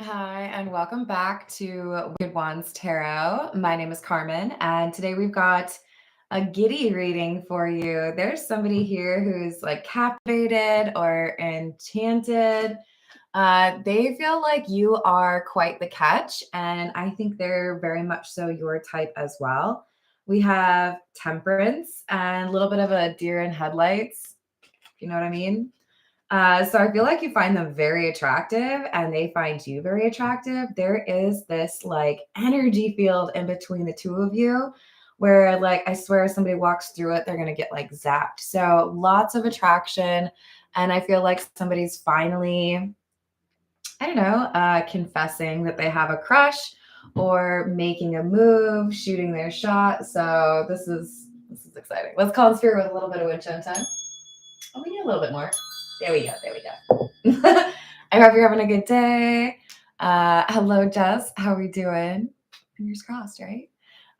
Hi, and welcome back to Wicked Ones Tarot. My name is Carmen, and today we've got a giddy reading for you. There's somebody here who's like captivated or enchanted. They feel like you are quite the catch, and I think they're very much so your type as well. We have temperance and a little bit of a deer in headlights, if you know what I mean. So I feel like you find them very attractive and they find you very attractive. There is this like energy field in between the two of you where like I swear if somebody walks through it, they're gonna get like zapped. So lots of attraction. And I feel like somebody's finally, I don't know, confessing that they have a crush or making a move, shooting their shot. So this is exciting. Let's call in spirit with a little bit of wind chime time. Oh, we need a little bit more. There we go. There we go. I hope you're having a good day. Hello, Jess. How are we doing? Fingers crossed, right?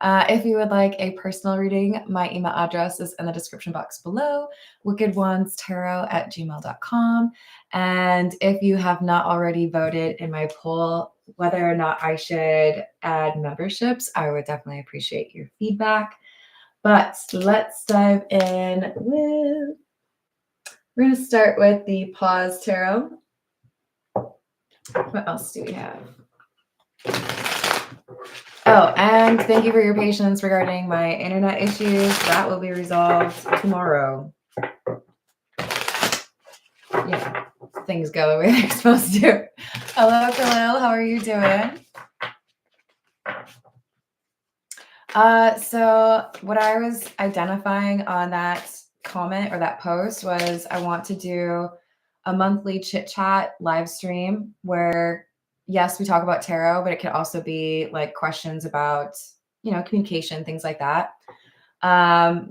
If you would like a personal reading, my email address is in the description box below, wickedonestarot@gmail.com. And if you have not already voted in my poll whether or not I should add memberships, I would definitely appreciate your feedback. But let's dive in with we're going to start with the pause tarot. What else do we have? Oh, and thank you for your patience regarding my internet issues. That will be resolved tomorrow. Yeah, things go the way they're supposed to. Hello, Khalil. How are you doing? So what I was identifying on that comment or that post was I want to do a monthly chit chat live stream where, yes, we talk about tarot, but it could also be like questions about, communication, things like that.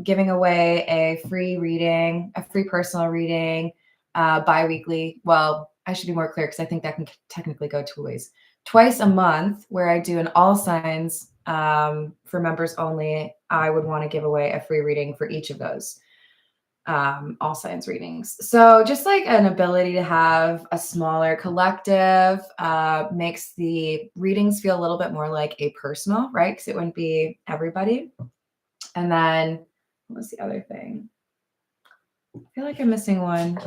Giving away a free reading, a free personal reading, bi-weekly. Well, I should be more clear because I think that can technically go two ways. Twice a month, where I do an all signs for members only. I would want to give away a free reading for each of those all signs readings. So just like an ability to have a smaller collective makes the readings feel a little bit more like a personal, right? Because it wouldn't be everybody. And then what was the other thing? I feel like I'm missing one.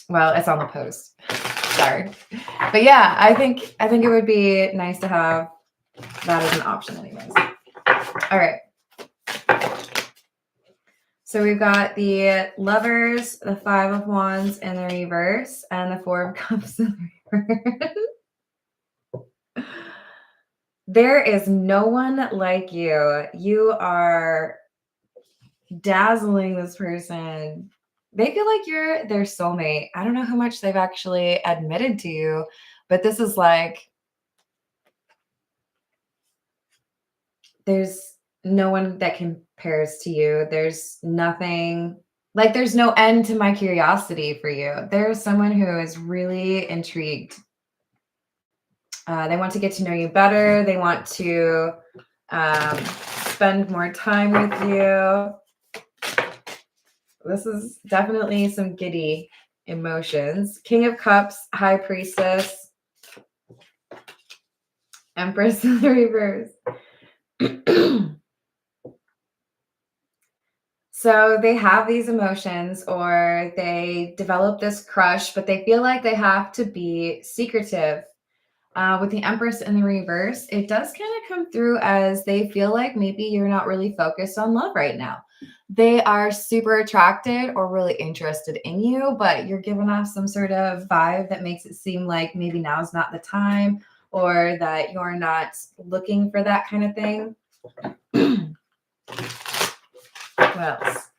Well, it's on the post. Sorry. But yeah, I think it would be nice to have that as an option anyways. All right. So we've got the Lovers, the Five of Wands in the reverse, and the Four of Cups in the reverse. There is no one like you. You are dazzling this person. They feel like you're their soulmate. I don't know how much they've actually admitted to you, but this is like, there's no one that compares to you. There's nothing, like there's no end to my curiosity for you. There's someone who is really intrigued. They want to get to know you better. They want to spend more time with you. This is definitely some giddy emotions. King of Cups, High Priestess, Empress in the reverse. So they have these emotions or they develop this crush, but they feel like they have to be secretive. With the Empress in the reverse, it does kind of come through as they feel like maybe you're not really focused on love right now. They are super attracted or really interested in you, but you're giving off some sort of vibe that makes it seem like maybe now's not the time or that you're not looking for that kind of thing. What else?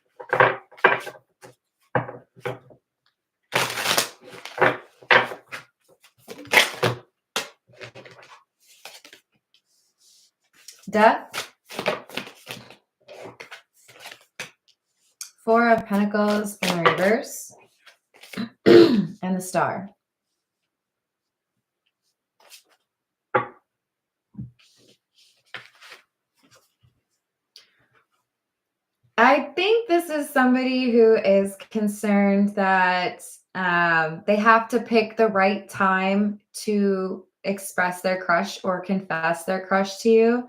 Death. Four of Pentacles in the reverse. And the Star. I think this is somebody who is concerned that they have to pick the right time to express their crush or confess their crush to you,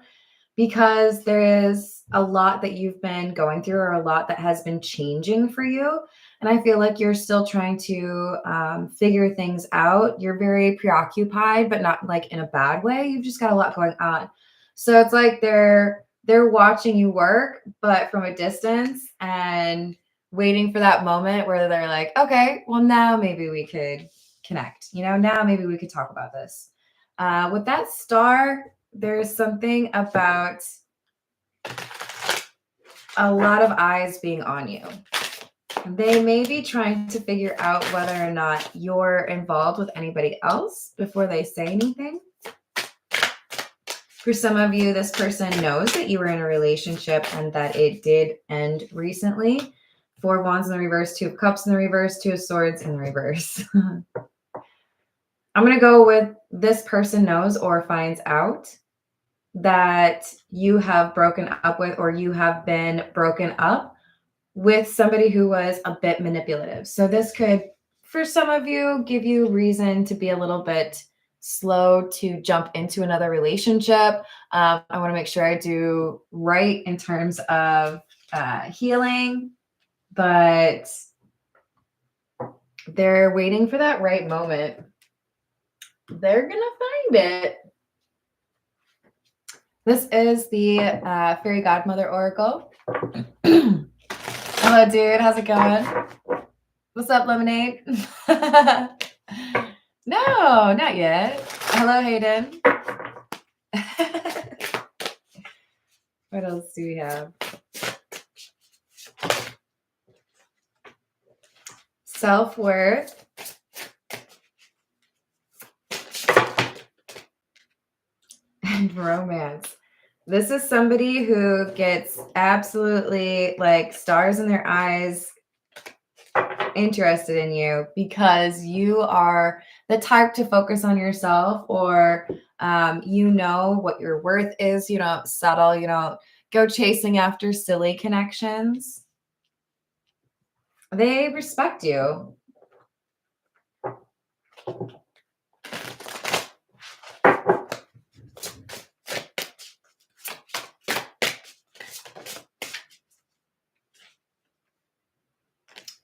because there is a lot that you've been going through or a lot that has been changing for you. And I feel like you're still trying to figure things out. You're very preoccupied, but not like in a bad way. You've just got a lot going on. So it's like they're watching you work, but from a distance and waiting for that moment where they're like, okay, well, now maybe we could connect. Now maybe we could talk about this. With that star, there's something about a lot of eyes being on you. They may be trying to figure out whether or not you're involved with anybody else before they say anything. For some of you, this person knows that you were in a relationship and that it did end recently. 4 of Wands in the reverse, 2 of Cups in the reverse, 2 of Swords in the reverse. I'm going to go with this person knows or finds out that you have broken up with, or you have been broken up with somebody who was a bit manipulative. So this could, for some of you, give you reason to be a little bit slow to jump into another relationship. I want to make sure I do right in terms of healing, but they're waiting for that right moment. They're going to find it. This is the Fairy Godmother Oracle. Hello, dude. How's it going? What's up, Lemonade? No, not yet. Hello, Hayden. What else do we have? Self-worth. And romance. This is somebody who gets absolutely like stars in their eyes interested in you because you are the type to focus on yourself, or you know what your worth is. You don't settle. You don't go chasing after silly connections. They respect you.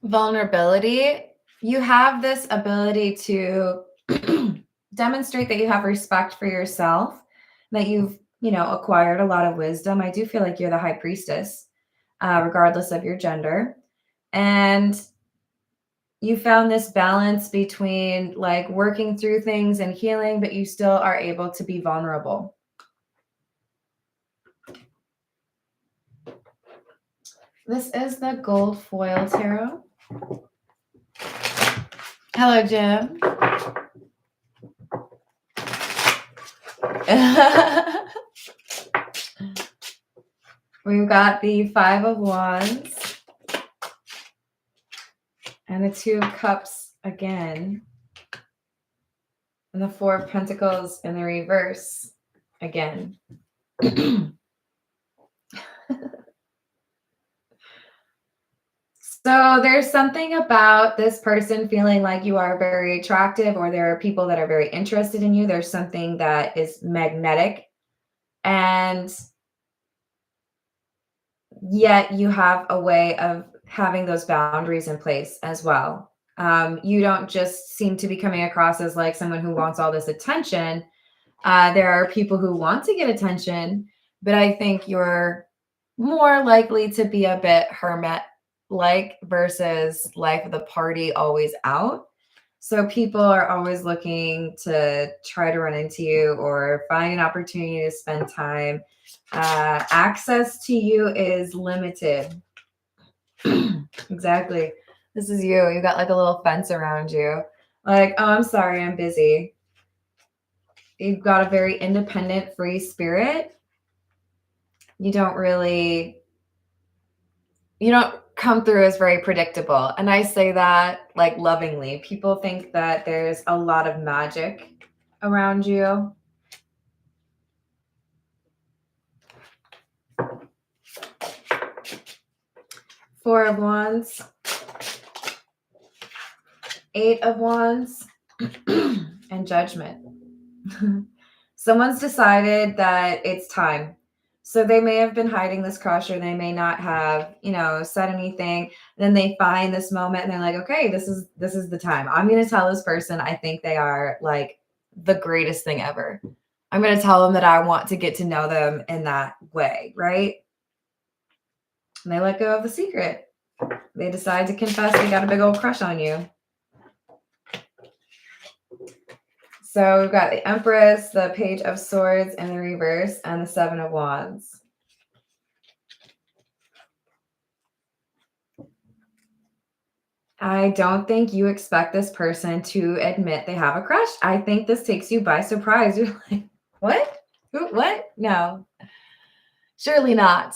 Vulnerability. You have this ability to demonstrate that you have respect for yourself, that you've, acquired a lot of wisdom. I do feel like you're the high priestess, regardless of your gender. And you found this balance between like working through things and healing, but you still are able to be vulnerable. This is the Gold Foil Tarot. Hello, Jim. We've got the 5 of Wands and the 2 of Cups again, and the 4 of Pentacles in the reverse again. So there's something about this person feeling like you are very attractive, or there are people that are very interested in you. There's something that is magnetic, and yet you have a way of having those boundaries in place as well. You don't just seem to be coming across as like someone who wants all this attention. There are people who want to get attention, but I think you're more likely to be a bit hermit-like versus life of the party, always out. So people are always looking to try to run into you or find an opportunity to spend time. Access to you is limited. Exactly. This is you. You got like a little fence around you. Like, oh, I'm sorry, I'm busy. You've got a very independent, free spirit. You don't come through as very predictable. And I say that like lovingly. People think that there's a lot of magic around you. Four of Wands, Eight of Wands, and Judgment. Someone's decided that it's time. So they may have been hiding this crush, or they may not have, said anything. Then they find this moment and they're like, okay, this is the time. I'm going to tell this person I think they are like the greatest thing ever. I'm going to tell them that I want to get to know them in that way, right? And they let go of the secret. They decide to confess they got a big old crush on you. So we've got the Empress, the Page of Swords in the reverse, and the Seven of Wands. I don't think you expect this person to admit they have a crush. I think this takes you by surprise. You're like, what? Who? What? No, surely not.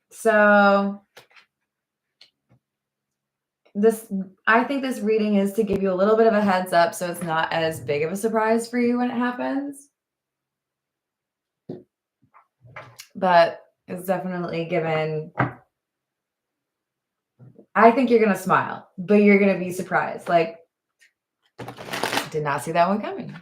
So I think this reading is to give you a little bit of a heads up so it's not as big of a surprise for you when it happens. But it's definitely given. I think you're going to smile, but you're going to be surprised. Like, did not see that one coming.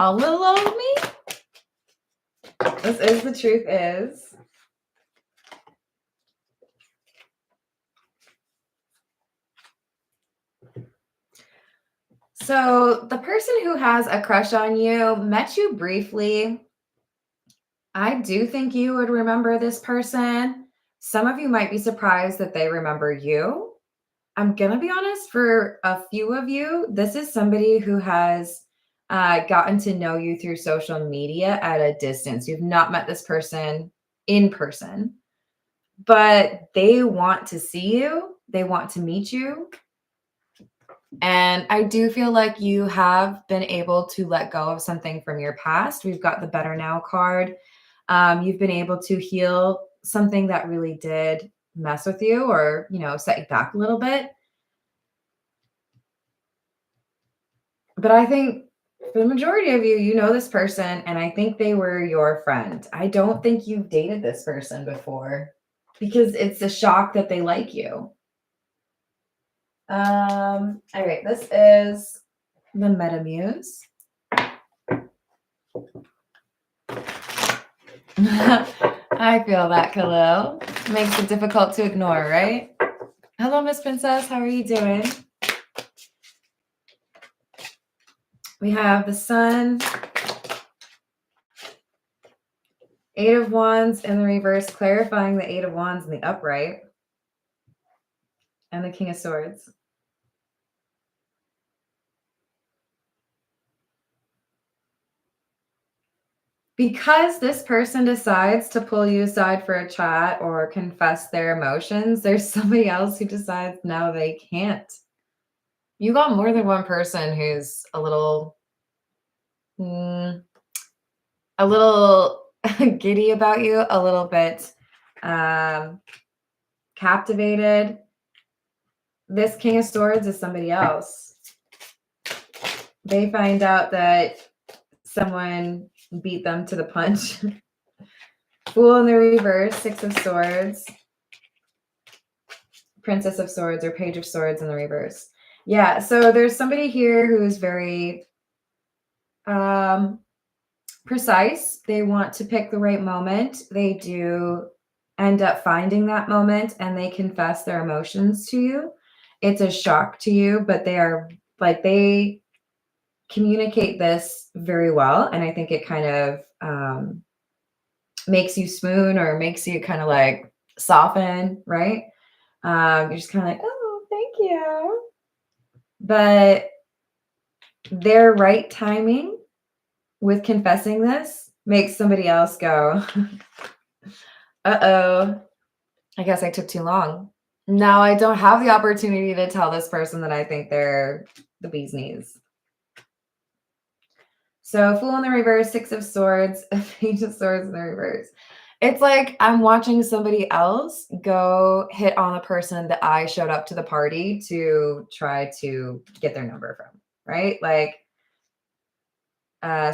A little old me. This is the truth is. So the person who has a crush on you met you briefly. I do think you would remember this person. Some of you might be surprised that they remember you. I'm going to be honest, for a few of you, this is somebody who has gotten to know you through social media at a distance. You've not met this person in person, but they want to see you. They want to meet you. And I do feel like you have been able to let go of something from your past. We've got the Better Now card. You've been able to heal something that really did mess with you or, set you back a little bit. But I think for the majority of you, you know this person, and I think they were your friend. I don't think you've dated this person before because it's a shock that they like you. All right, this is the Metamuse. I feel that, Khalil. Makes it difficult to ignore, right? Hello, Miss Princess. How are you doing? We have the Sun, Eight of Wands in the reverse, clarifying the Eight of Wands in the upright, and the King of Swords. Because this person decides to pull you aside for a chat or confess their emotions, there's somebody else who decides no, they can't. You got more than one person who's a little giddy about you, a little bit captivated. This King of Swords is somebody else. They find out that someone beat them to the punch. Fool in the reverse, Six of Swords, Princess of Swords, or Page of Swords in the reverse. Yeah, so there's somebody here who's very precise. They want to pick the right moment. They do end up finding that moment, and they confess their emotions to you. It's a shock to you, but they communicate this very well, and I think it kind of makes you swoon or makes you kind of like soften, right? You're just kind of like, oh, thank you. But their right timing with confessing this makes somebody else go, uh-oh, I guess I took too long. Now I don't have the opportunity to tell this person that I think they're the bee's knees. So Fool in the reverse, Six of Swords, Page of Swords in the reverse. It's like I'm watching somebody else go hit on the person that I showed up to the party to try to get their number from, right? Like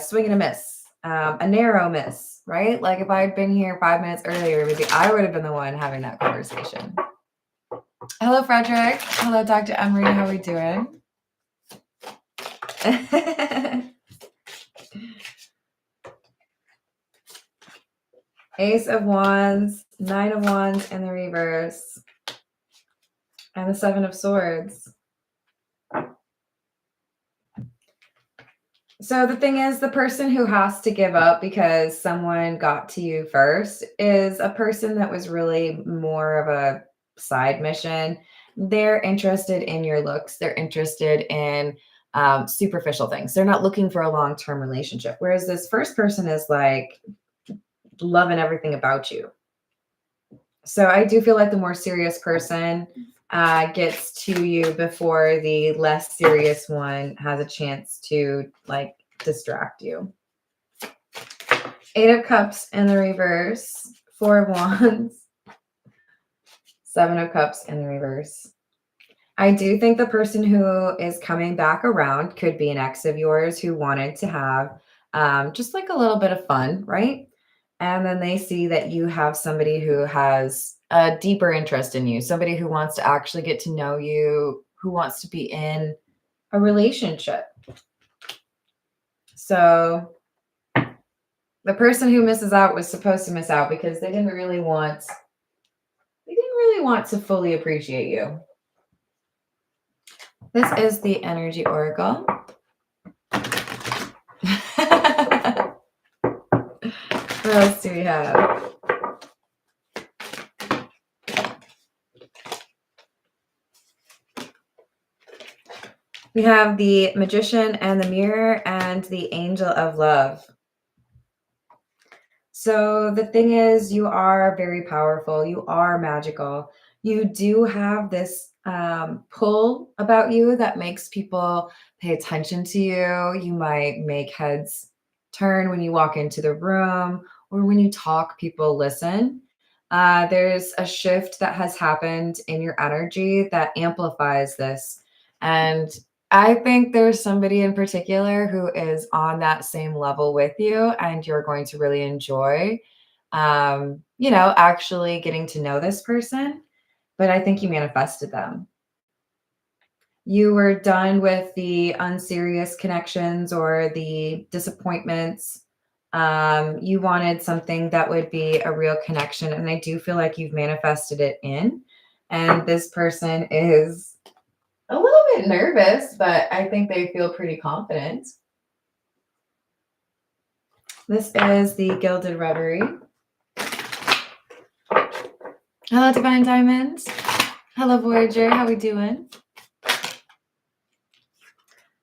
swing and a miss, a narrow miss, right? Like if I had been here 5 minutes earlier, maybe I would have been the one having that conversation. Hello, Frederick. Hello, Dr. Emery. How are we doing? Ace of Wands, Nine of Wands in the reverse, and the Seven of Swords. So the thing is, the person who has to give up because someone got to you first is a person that was really more of a side mission. They're interested in your looks. They're interested in superficial things. They're not looking for a long-term relationship. Whereas this first person is like loving everything about you. So I do feel like the more serious person gets to you before the less serious one has a chance to like distract you. Eight of Cups in the reverse, Four of Wands, Seven of Cups in the reverse. I do think the person who is coming back around could be an ex of yours who wanted to have just like a little bit of fun, right? And then they see that you have somebody who has a deeper interest in you, somebody who wants to actually get to know you, who wants to be in a relationship. So the person who misses out was supposed to miss out because they didn't really want to fully appreciate you. This is the Energy Oracle. What else do we have? We have the Magician and the Mirror and the Angel of Love. So the thing is, you are very powerful. You are magical. You do have this pull about you that makes people pay attention to you. You might make heads turn when you walk into the room, or when you talk, people listen. There's a shift that has happened in your energy that amplifies this. And I think there's somebody in particular who is on that same level with you, and you're going to really enjoy, actually getting to know this person. But I think you manifested them. You were done with the unserious connections or the disappointments. You wanted something that would be a real connection. And I do feel like you've manifested it in. And this person is a little bit nervous, but I think they feel pretty confident. This is the Gilded Reverie. Hello, Divine Diamonds. Hello, Voyager. How we doing?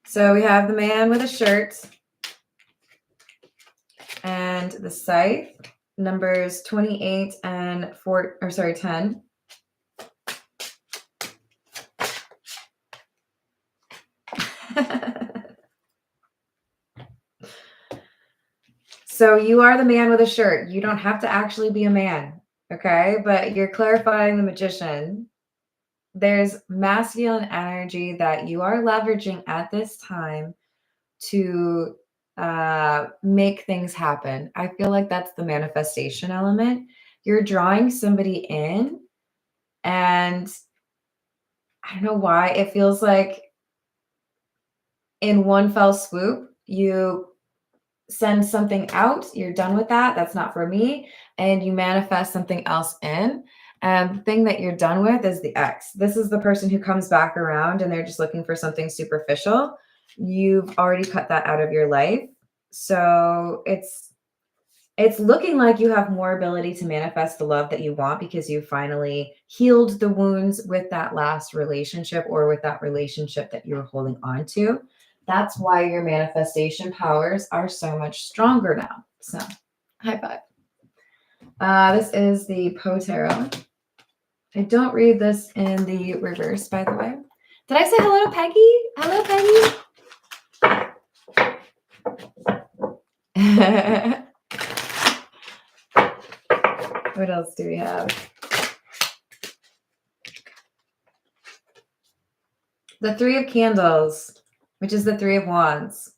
So we have the man with a shirt and the scythe, numbers 28 and 10. So you are the man with a shirt. You don't have to actually be a man, okay? But you're clarifying the Magician. There's masculine energy that you are leveraging at this time to make things happen. I feel like that's the manifestation element. You're drawing somebody in, and I don't know why it feels like in one fell swoop, you send something out, you're done with that, that's not for me, and you manifest something else in. And the thing that you're done with is the ex. This is the person who comes back around and they're just looking for something superficial. You've already cut that out of your life. So it's looking like you have more ability to manifest the love that you want because you finally healed the wounds with that last relationship or with that relationship that you were holding on to. That's why your manifestation powers are so much stronger now. So, high five. This is the Poe Tarot. I don't read this in the reverse, by the way. Did I say hello to Peggy? Hello, Peggy. What else do we have? The Three of Candles. which is the Three of Wands.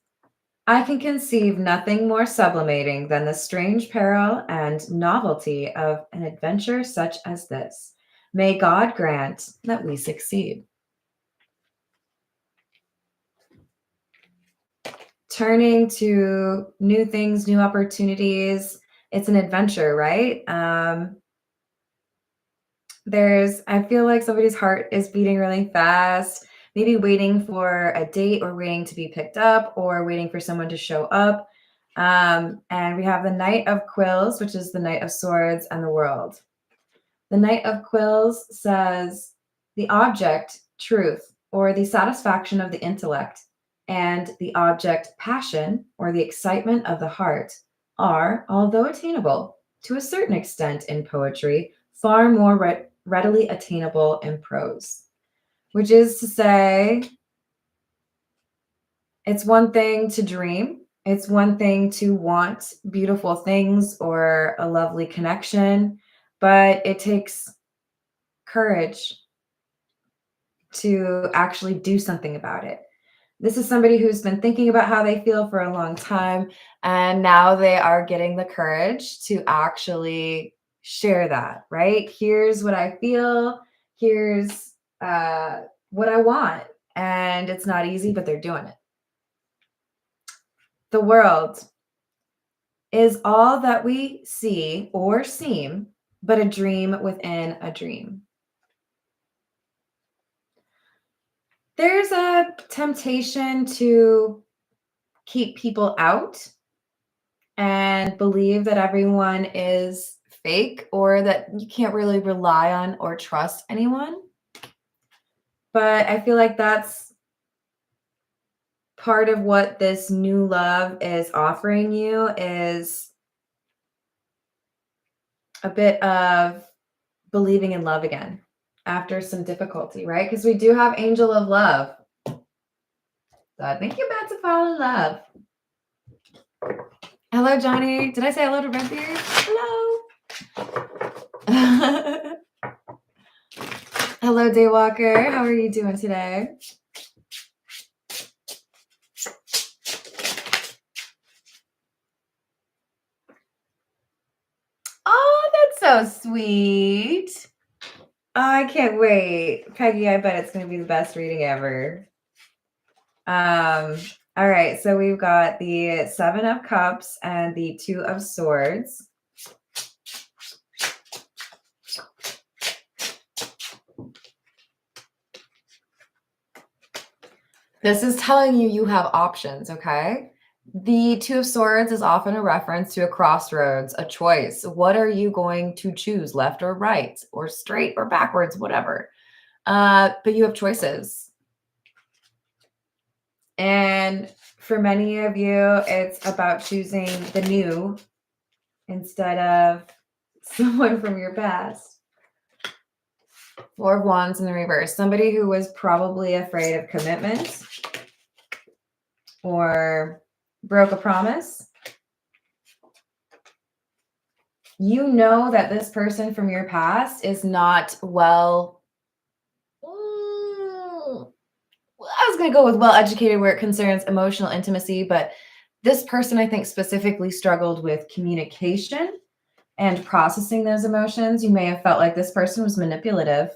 I can conceive nothing more sublimating than the strange peril and novelty of an adventure such as this. May God grant that we succeed. Turning to new things, new opportunities. It's an adventure, right? I feel like somebody's heart is beating really fast, maybe waiting for a date or waiting to be picked up or waiting for someone to show up. And we have the Knight of Quills, which is the Knight of Swords and the World. The Knight of Quills says the object, truth, or the satisfaction of the intellect, and the object, passion, or the excitement of the heart, are, although attainable to a certain extent in poetry, far more readily attainable in prose. Which is to say, it's one thing to dream. It's one thing to want beautiful things or a lovely connection, but it takes courage to actually do something about it. This is somebody who's been thinking about how they feel for a long time, and now they are getting the courage to actually share that, right? Here's what I feel. Here's what I want. And it's not easy, but they're doing it. The world is all that we see or seem, but a dream within a dream. There's a temptation to keep people out and believe that everyone is fake or that you can't really rely on or trust anyone. But I feel like that's part of what this new love is offering you, is a bit of believing in love again after some difficulty, right? Because we do have Angel of Love. So I think you're about to fall in love. Hello, Johnny. Did I say hello to Redbeard? Hello. Hello, Daywalker. How are you doing today? Oh, that's so sweet. Oh, I can't wait. Peggy, I bet it's going to be the best reading ever. All right, so we've got the Seven of Cups and the Two of Swords. This is telling you you have options, okay? The Two of Swords is often a reference to a crossroads, a choice. What are you going to choose, left or right, or straight or backwards, whatever? But you have choices. And for many of you, it's about choosing the new instead of someone from your past. Four of Wands in the reverse. Somebody who was probably afraid of commitment or broke a promise. You know that this person from your past is not well. I was going to go with well-educated where it concerns emotional intimacy, but this person, I think, specifically struggled with communication and processing those emotions. You may have felt like this person was manipulative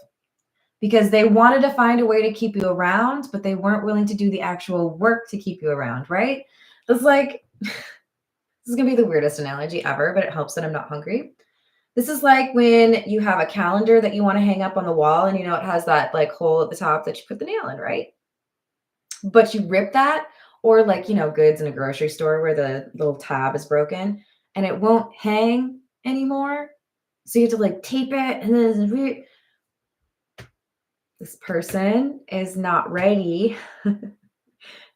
because they wanted to find a way to keep you around, but they weren't willing to do the actual work to keep you around, right? It's like, this is going to be the weirdest analogy ever, but it helps that I'm not hungry. This is like when you have a calendar that you want to hang up on the wall and you know it has that like hole at the top that you put the nail in, right? But you rip that, or like, you know, goods in a grocery store where the little tab is broken and it won't hang anymore. So you have to like tape it, and then this person is not ready.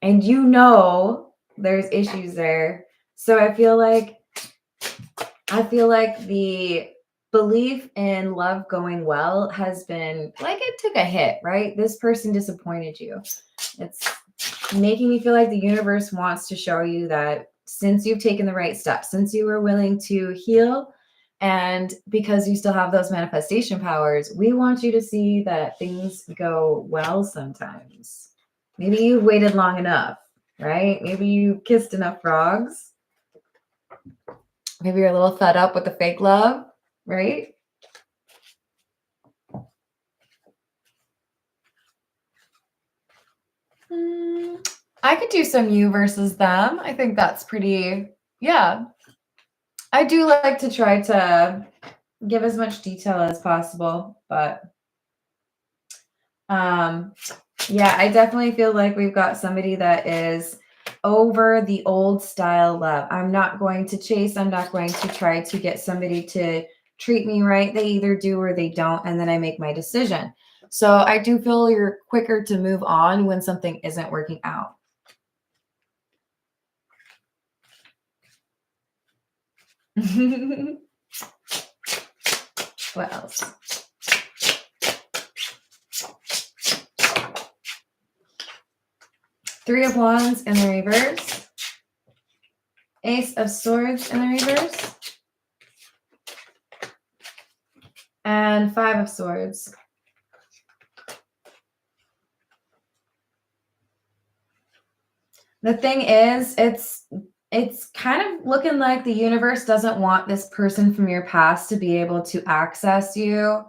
And you know there's issues there. So I feel like the belief in love going well has been like, it took a hit, right? This person disappointed you. It's making me feel like the universe wants to show you that since you've taken the right steps, since you were willing to heal, and because you still have those manifestation powers, we want you to see that things go well sometimes. Maybe you waited long enough, right? Maybe you kissed enough frogs. Maybe you're a little fed up with the fake love, right? I could do some you versus them. I think that's pretty, yeah. I do like to try to give as much detail as possible, but yeah, I definitely feel like we've got somebody that is over the old style love. I'm not going to chase. I'm not going to try to get somebody to treat me right. They either do or they don't, and then I make my decision. So I do feel you're quicker to move on when something isn't working out. What else? Three of Wands in the reverse. Ace of Swords in the reverse. And Five of Swords. The thing is, it's kind of looking like the universe doesn't want this person from your past to be able to access you.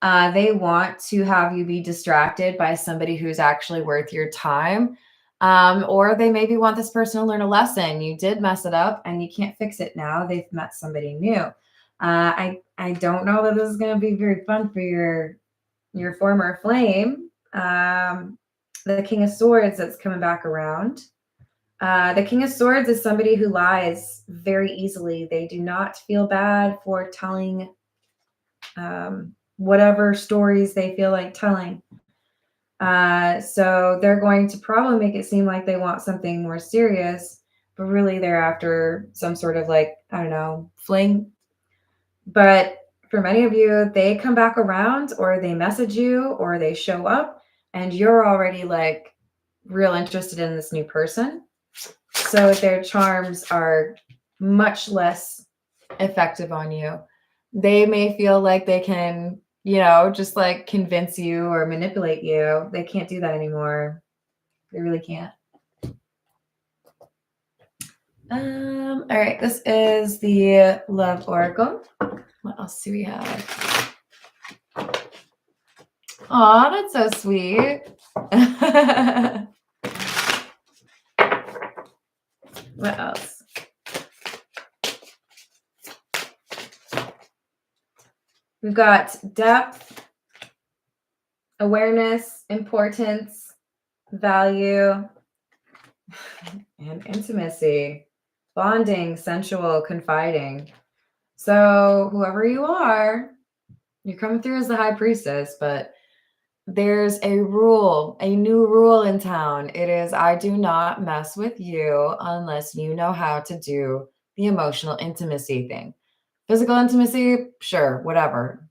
They want to have you be distracted by somebody who's actually worth your time. Or they maybe want this person to learn a lesson. You did mess it up and you can't fix it now. They've met somebody new. I don't know that this is going to be very fun for your former flame. The King of Swords that's coming back around. The King of Swords is somebody who lies very easily. They do not feel bad for telling whatever stories they feel like telling. So they're going to probably make it seem like they want something more serious, but really they're after some sort of like, I don't know, fling. But for many of you, they come back around or they message you or they show up and you're already like real interested in this new person. So their charms are much less effective on you. They may feel like they can, just like convince you or manipulate you. They can't do that anymore. They really can't. All right, this is the Love Oracle. What else do we have? Aw, that's so sweet. What else? We've got depth, awareness, importance, value, and intimacy, bonding, sensual, confiding. So whoever you are, you're coming through as the high priestess, but there's a rule, a new rule in town. It is, I do not mess with you unless you know how to do the emotional intimacy thing. Physical intimacy, sure, whatever.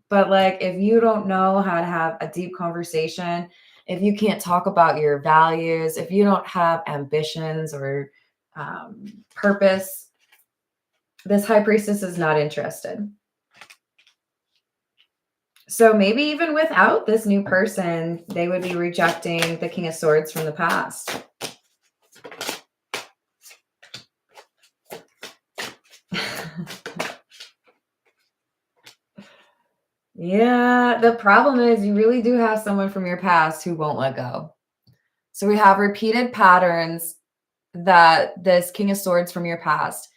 But like, if you don't know how to have a deep conversation, if you can't talk about your values, if you don't have ambitions or purpose, this high priestess is not interested. So maybe even without this new person, they would be rejecting the King of Swords from the past. Yeah, the problem is you really do have someone from your past who won't let go. So we have repeated patterns that this King of Swords from your past